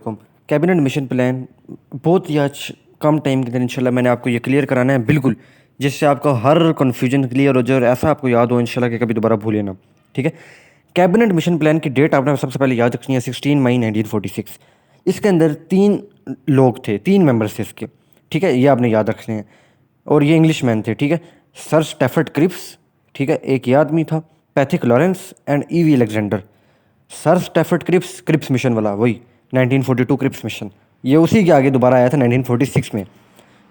वालेकुम। Cabinet mission plan बहुत ही आज कम टाइम के अंदर इंशाल्लाह मैंने आपको ये क्लियर कराना है बिल्कुल, जिससे आपका हर कन्फ्यूजन क्लियर हो जाए और ऐसा आपको याद हो इंशाल्लाह कि कभी दोबारा भूले ना। ठीक है। कैबिनेट मिशन प्लान की डेट आपने सबसे पहले याद रखनी है 16 मई 1946। इसके अंदर तीन लोग थे, तीन मेंबर्स थे इसके। ठीक है, ये आपने याद रखने हैं। और ये इंग्लिश मैन थे। ठीक है, सर स्टेफर्ड क्रिप्स। ठीक है, एक ये आदमी था, Pethick Lawrence and E V Alexander. Sir Stafford Cripps, Cripps mission वाला वही 1942 क्रिप्स मिशन, ये उसी के आगे दोबारा आया था 1946 में।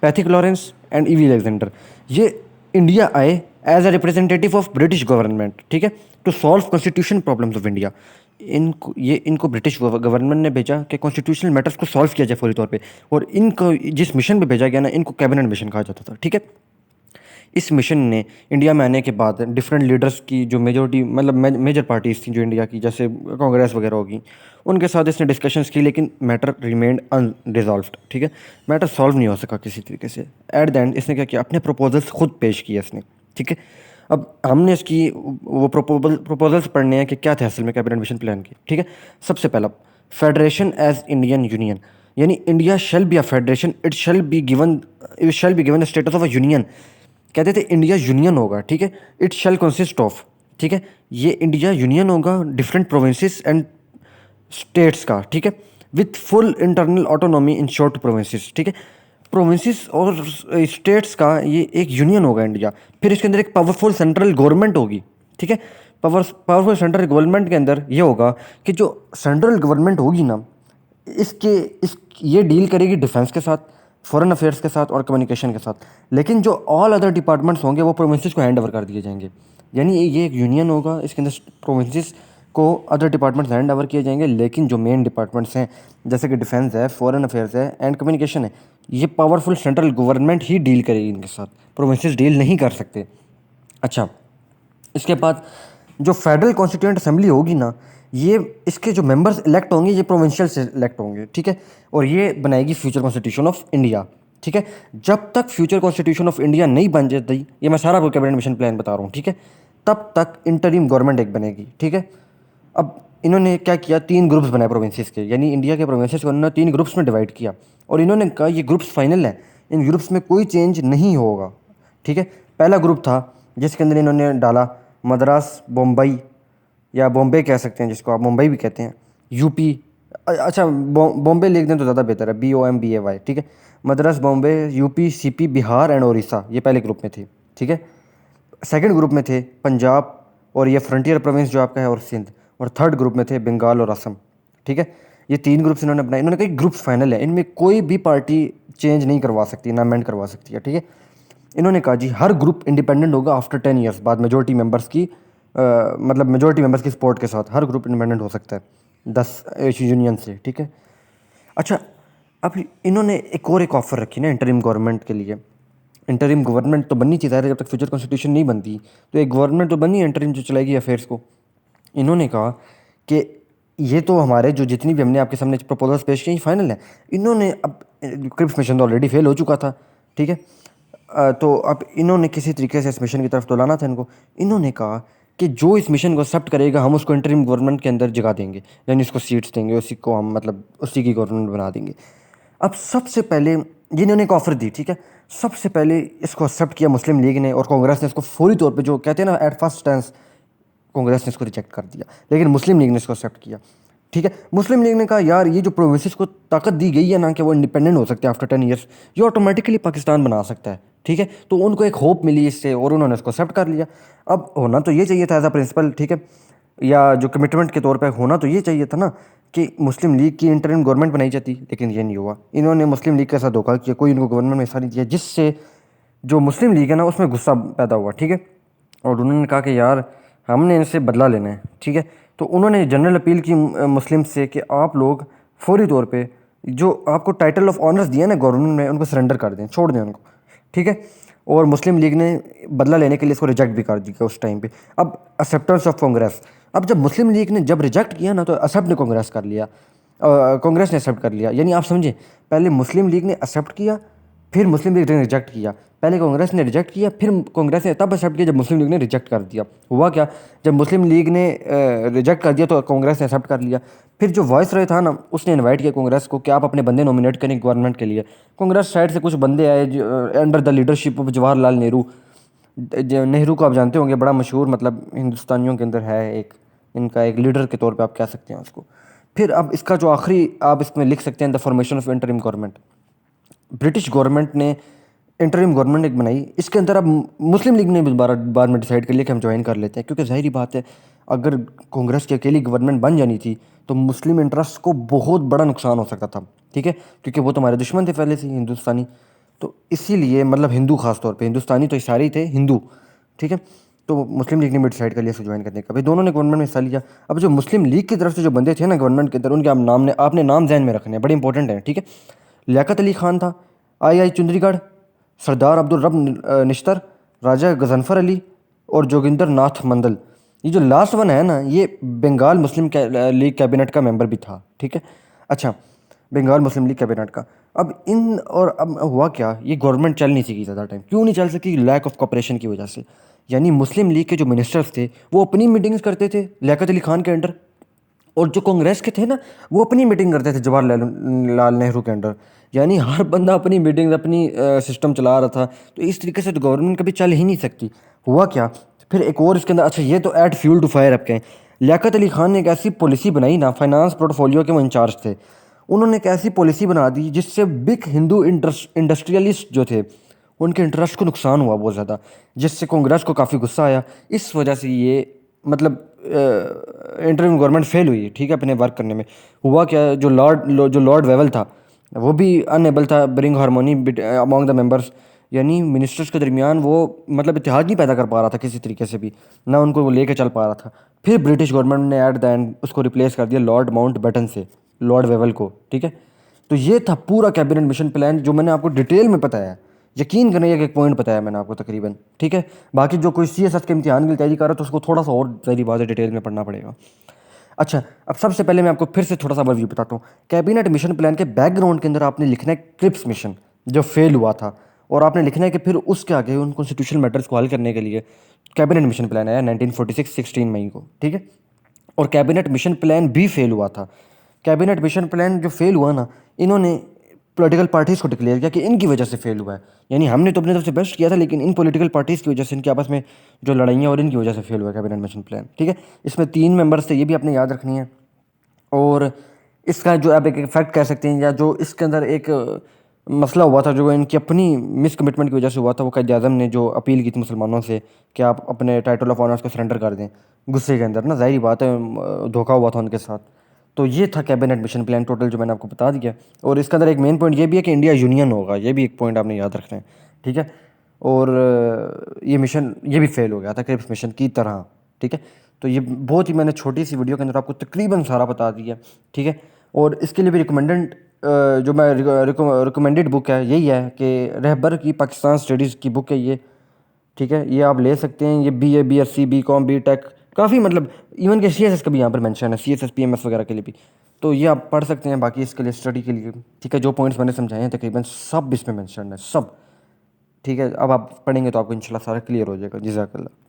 Pethick Lawrence and E V Alexander ये इंडिया आए as a representative of British government. ठीक है, to solve constitution problems of India. इनको ब्रिटिश गवर्नमेंट ने भेजा कि कॉन्स्टिट्यूशनल मैटर्स को सॉल्व किया जाए फौरी तौर पे। और इनको जिस मिशन पे भेजा गया ना, इनको कैबिनेट मिशन कहा जाता था। ठीक है, इस मिशन ने इंडिया में आने के बाद डिफरेंट लीडर्स की जो मेजोरिटी मतलब मेजर पार्टीज थी जो इंडिया की, जैसे कांग्रेस वगैरह होगी, उनके साथ इसने डिस्कशंस की, लेकिन मैटर रिमेंड अनरिजॉल्व्ड। ठीक है, मैटर सॉल्व नहीं हो सका किसी तरीके से। एट द एंड इसने क्या किया, अपने प्रपोजल्स खुद पेश किए इसने। ठीक है, अब हमने इसकी वो प्रपोजल्स पढ़ने हैं कि क्या थे असल में कैबिनेट मिशन प्लान की। ठीक है, सबसे पहला फेडरेशन एज इंडियन यूनियन, यानी India shall be a federation, it shall be given the status of a union. कहते थे इंडिया यूनियन होगा। ठीक है, इट शैल कंसिस्ट ऑफ, ठीक है, ये इंडिया यूनियन होगा डिफरेंट प्रोविंसेस एंड स्टेट्स का। ठीक है, with full internal autonomy in short provinces. ठीक है, प्रोविंसेस और स्टेट्स का ये एक यूनियन होगा इंडिया। फिर इसके अंदर एक पावरफुल सेंट्रल गवर्नमेंट होगी। ठीक है, पावरफुल सेंट्रल गवर्नमेंट के अंदर ये होगा कि जो सेंट्रल गवर्नमेंट होगी ना, इस ये डील करेगी डिफेंस के साथ, फॉरेन अफेयर्स के साथ और कम्युनिकेशन के साथ। लेकिन जो ऑल अदर डिपार्टमेंट्स होंगे वो प्रोविंसेस को हैंड ओवर कर दिए जाएंगे। यानी ये एक यूनियन होगा, इसके अंदर प्रोविंसेस को अदर डिपार्टमेंट्स हैंड ओवर किए जाएंगे, लेकिन जो मेन डिपार्टमेंट्स हैं जैसे कि डिफेंस है, फॉरेन अफेयर्स है एंड कम्युनिकेशन है, ये पावरफुल सेंट्रल गवर्नमेंट ही डील करेगी इनके साथ, प्रोविंसेस डील नहीं कर सकते। अच्छा, इसके बाद जो फेडरल कॉन्स्टिट्यूएंट असेंबली होगी ना, ये इसके जो मेंबर्स इलेक्ट होंगे ये प्रोविंशियल से इलेक्ट होंगे। ठीक है, और ये बनाएगी फ्यूचर कॉन्स्टिट्यूशन ऑफ इंडिया। ठीक है, जब तक फ्यूचर कॉन्स्टिट्यूशन ऑफ इंडिया नहीं बन जाती, ये मैं सारा कैबिनेट मिशन प्लान बता रहा हूँ, ठीक है, तब तक इंटरिम गवर्नमेंट एक बनेगी। ठीक है, अब इन्होंने क्या किया, तीन ग्रुप्स बनाए प्रोविंसेस के, यानी इंडिया के प्रोविंसेस को इन्होंने तीन ग्रुप्स में डिवाइड किया। और इन्होंने कहा ये ग्रुप्स फाइनल है, इन ग्रुप्स में कोई चेंज नहीं होगा। ठीक है, पहला ग्रुप था जिसके अंदर इन्होंने डाला मद्रास, बम्बई या बॉम्बे कह सकते हैं, जिसको आप मुंबई भी कहते हैं, यूपी। अच्छा, बॉम्बे लिख दें तो ज़्यादा बेहतर है, BOMBAY। ठीक है, Madras, Bombay, UP, CP, Bihar and Orissa, ये पहले ग्रुप में थे। ठीक है, सेकंड ग्रुप में थे पंजाब और ये फ्रंटियर प्रोविंस जो आपका है, और सिंध। और थर्ड ग्रुप में थे बंगाल और असम। ठीक है, ये तीन ग्रुप्स इन्होंने बनाए। इन्होंने कहा ग्रुप्स फाइनल है, इनमें कोई भी पार्टी चेंज नहीं करवा सकती, ना अमेंड करवा सकती है। ठीक है, इन्होंने कहा जी हर ग्रुप इंडिपेंडेंट होगा आफ्टर 10 ईयर्स बाद, मेजोरिटी मेंबर्स की मतलब मेजोरिटी मेंबर्स की सपोर्ट के साथ हर ग्रुप इंडिपेंडेंट हो सकता है 10 यूनियन से। ठीक है, अच्छा, अब इन्होंने एक ऑफर रखी ना इंटरिम गवर्नमेंट के लिए। इंटरिम गवर्नमेंट तो बननी चाहिए, जब तक फ्यूचर कॉन्स्टिट्यूशन नहीं बनती तो एक गवर्नमेंट तो बननी है इंटरिम, जो चलाएगी अफेयर्स को। इन्होंने कहा कि ये तो हमारे जो जितनी भी हमने आपके सामने प्रपोजल्स पेश किए फाइनल है। इन्होंने अब क्रिप्स मिशन तो ऑलरेडी फेल हो चुका था। ठीक है, तो अब इन्होंने किसी तरीके से इस मिशन की तरफ तो लाना था इनको। इन्होंने कहा कि जो इस मिशन को एक्सेप्ट करेगा हम उसको इंटरिम गवर्नमेंट के अंदर जगह देंगे, यानी उसको सीट्स देंगे, उसी को हम मतलब उसी की गवर्नमेंट बना देंगे। अब सबसे पहले जिन्होंने एक ऑफर दी, ठीक है, सबसे पहले इसको एक्सेप्ट किया मुस्लिम लीग ने, और कांग्रेस ने इसको फौरी तौर पे, जो कहते हैं ना एट फर्स्ट स्टैंस, कांग्रेस ने इसको रिजेक्ट कर दिया, लेकिन मुस्लिम लीग ने इसको एक्सेप्ट किया। ठीक है, मुस्लिम लीग ने कहा यार ये जो प्रोविंसेस को ताकत दी गई है ना कि वो इंडिपेंडेंट हो सकते हैं आफ्टर 10 ईयर्स, ये ऑटोमेटिकली पाकिस्तान बना सकता है। ठीक है, तो उनको एक होप मिली इससे और उन्होंने इसको एक्सेप्ट कर लिया। अब होना तो ये चाहिए था एज अ प्रिंसिपल, ठीक है, या जो कमिटमेंट के तौर पे होना तो ये चाहिए था ना कि मुस्लिम लीग की इंटरिम गवर्नमेंट बनाई जाती, लेकिन ये नहीं हुआ। इन्होंने मुस्लिम लीग के साथ धोखा किया, कोई इनको गवर्नमेंट में हिस्सा नहीं दिया, जिससे जो मुस्लिम लीग है ना उसमें गुस्सा पैदा हुआ। ठीक है, और उन्होंने कहा कि यार हमने इनसे बदला लेना है। ठीक है, तो उन्होंने जनरल अपील की मुस्लिम से कि आप लोग फौरी तौर पे जो आपको टाइटल ऑफ ऑनर्स दिया ना गवर्नमेंट में, उनको सरेंडर कर दें, छोड़ दें उनको। ठीक है, और मुस्लिम लीग ने बदला लेने के लिए इसको रिजेक्ट भी कर दिया उस टाइम पे। अब एक्सेप्टेंस ऑफ कांग्रेस, अब जब मुस्लिम लीग ने जब रिजेक्ट किया ना तो एक्सेप्ट ने कांग्रेस कर लिया, कांग्रेस ने एक्सेप्ट कर लिया। यानी आप समझें, पहले मुस्लिम लीग ने एक्सेप्ट किया, फिर मुस्लिम लीग ने रिजेक्ट किया। पहले कांग्रेस ने रिजेक्ट किया, फिर कांग्रेस ने तब एक्सेप्ट किया जब मुस्लिम लीग ने रिजेक्ट कर दिया। हुआ क्या, जब मुस्लिम लीग ने रिजेक्ट कर दिया तो कांग्रेस ने एक्सेप्ट कर लिया। फिर जो वॉइस रॉय था ना, उसने इनवाइट किया कांग्रेस को कि आप अपने बंदे नॉमिनेट करें गवर्नमेंट के लिए। कांग्रेस साइड से कुछ बंदे आए under the leadership of Jawaharlal Nehru. Nehru को आप जानते होंगे, बड़ा मशहूर मतलब हिंदुस्तानियों के अंदर है एक, इनका एक लीडर के तौर पे आप कह सकते हैं उसको। फिर अब इसका जो आखिरी आप इसमें लिख सकते हैं, the formation of interim government. British government ने इंटरिम गवर्नमेंट एक बनाई। इसके अंदर अब मुस्लिम लीग ने भी बाद में डिसाइड कर लिया कि हम ज्वाइन कर लेते हैं, क्योंकि जाहिर बात है अगर कांग्रेस की अकेली गवर्नमेंट बन जानी थी तो मुस्लिम इंटरेस्ट को बहुत बड़ा नुकसान हो सकता था, ठीक है, क्योंकि वो तो हमारे दुश्मन थे पहले से हिंदुस्तानी। तो इसीलिए मतलब हिंदू खास तौर पे, हिंदुस्तानी तो सारे ही थे हिंदू, ठीक है। तो मुस्लिम लीग ने भी डिसाइड कर लिया इसको ज्वाइन करने का। भाई दोनों ने गवर्नमेंट में हिस्सा लिया। अब जो मुस्लिम लीग की तरफ से जो बंदे थे ना गवर्नमेंट के अंदर, उनके आप नाम ने आपने नाम जहन में रखने हैं, बड़े इंपॉर्टेंट हैं, ठीक है। लियाकत अली खान था, आई चुंदरीगढ़, सरदार अब्दुल रब निश्तर, राजा गजनफर अली और जोगिंदर नाथ मंडल। ये जो लास्ट वन है ना, ये बंगाल मुस्लिम लीग कैबिनेट का मेंबर भी था, ठीक है। अच्छा, बंगाल मुस्लिम लीग कैबिनेट का। अब इन और अब हुआ क्या, ये गवर्नमेंट चल नहीं सकी ज़्यादा टाइम। क्यों नहीं चल सकी? लैक ऑफ कॉपरेशन की वजह से। यानी मुस्लिम लीग के जो मिनिस्टर्स थे वो अपनी मीटिंग्स करते थे लियाकत अली खान के अंडर, और जो कांग्रेस के थे ना वो अपनी मीटिंग करते थे जवाहरलाल लाल नेहरू के अंडर। यानी हर बंदा अपनी मीटिंग अपनी सिस्टम चला रहा था। तो इस तरीके से तो गवर्नमेंट कभी चल ही नहीं सकती। हुआ क्या, फिर एक और इसके अंदर, अच्छा ये तो ऐड फ्यूल टू फायर आपके। लियाकत अली खान ने एक ऐसी पॉलिसी बनाई ना, फाइनेंस पोर्टफोलियो के वो इंचार्ज थे। उन्होंने एक ऐसी पॉलिसी बना दी जिससे बिग हिंदू इंडस्ट्रियलिस्ट जो थे उनके इंटरेस्ट को नुकसान हुआ बहुत ज़्यादा, जिससे कांग्रेस को काफ़ी गुस्सा आया। इस वजह से ये मतलब इंटरिम गवर्नमेंट फेल हुई, ठीक है, अपने वर्क करने में। हुआ क्या, जो लॉर्ड वेवल था वो भी अनएबल था bring harmony among the members. यानी मिनिस्टर्स के दरमियान वो मतलब इत्तेहाद नहीं पैदा कर पा रहा था किसी तरीके से भी, ना उनको वो लेके चल पा रहा था। फिर ब्रिटिश गवर्नमेंट ने एट द एंड उसको रिप्लेस कर दिया लॉर्ड माउंट बैटन से, लॉर्ड वेवल को, ठीक है। तो ये था पूरा कैबिनेट मिशन प्लान जो मैंने आपको डिटेल में बताया। यकीन करने एक एक पॉइंट बताया मैंने आपको तकरीबन, ठीक है। बाकी जो कोई सीएसएस के इम्तिहान की तैयारी कर रहा है तो उसको थोड़ा सा और सारी बातें डिटेल में पढ़ना पड़ेगा। अच्छा, अब सबसे पहले मैं आपको फिर से थोड़ा सा ओवरव्यू बताता हूँ। कैबिनेट मिशन प्लान के बैकग्राउंड के अंदर आपने लिखना है क्रिप्स मिशन जो फेल हुआ था, और आपने लिखना है कि फिर उसके आगे उन कॉन्स्टिट्यूशनल मैटर्स को हल करने के लिए कैबिनेट मिशन प्लान आया 1946 16 मई को, ठीक है। और कैबिनेट मिशन प्लान भी फेल हुआ था। कैबिनेट मिशन प्लान जो फेल हुआ ना, इन्होंने पॉलिटिकल पार्टीज़ को डिक्लेयर किया कि इनकी वजह से फेल हुआ है। यानी हमने तो अपनी तरफ से बेस्ट किया था, लेकिन इन पॉलिटिकल पार्टीज़ की वजह से, इनकी आपस में जो लड़ाइयाँ और इनकी वजह से फेल हुआ कैबिनेट मिशन प्लान, ठीक है। इसमें 3 मेंबर्स थे, ये भी आपने याद रखनी है। और इसका जो आप एक फैक्ट कह सकते हैं, या जो इसके अंदर एक मसला हुआ था जो इनकी अपनी मिस कमिटमेंट की वजह से हुआ था, वो कायद आज़म ने जो अपील की थी मुसलमानों से कि आप अपने टाइटल ऑफ ऑनर्स को सरेंडर कर दें, गुस्से के अंदर ना, ज़ाहिर बात है धोखा हुआ था उनके साथ। तो ये था कैबिनेट मिशन प्लान टोटल जो मैंने आपको बता दिया। और इसके अंदर एक मेन पॉइंट ये भी है कि इंडिया यूनियन होगा, ये भी एक पॉइंट आपने याद रखना है, ठीक है। और ये मिशन ये भी फेल हो गया था क्रिप्स मिशन की तरह, ठीक है। तो ये बहुत ही मैंने छोटी सी वीडियो के अंदर आपको तकरीबन सारा बता दिया, ठीक है। और इसके लिए भी रिकमेंडेड जो मैं रिकमेंडेड बुक है यही है कि रहबर की पाकिस्तान स्टडीज़ की बुक है ये, ठीक है। ये आप ले सकते हैं। ये BA BSc BCom BTech काफ़ी मतलब इवन के CSS का भी यहाँ पर मेंशन है, CSS PMS वगैरह के लिए भी। तो ये आप पढ़ सकते हैं बाकी इसके लिए स्टडी के लिए, ठीक है। जो पॉइंट्स मैंने समझाए हैं तकरीबन सब इसमें मेंशन है सब, ठीक है। अब आप पढ़ेंगे तो आपको इंशाल्लाह सारा क्लियर हो जाएगा। जज़ाकल्लाह।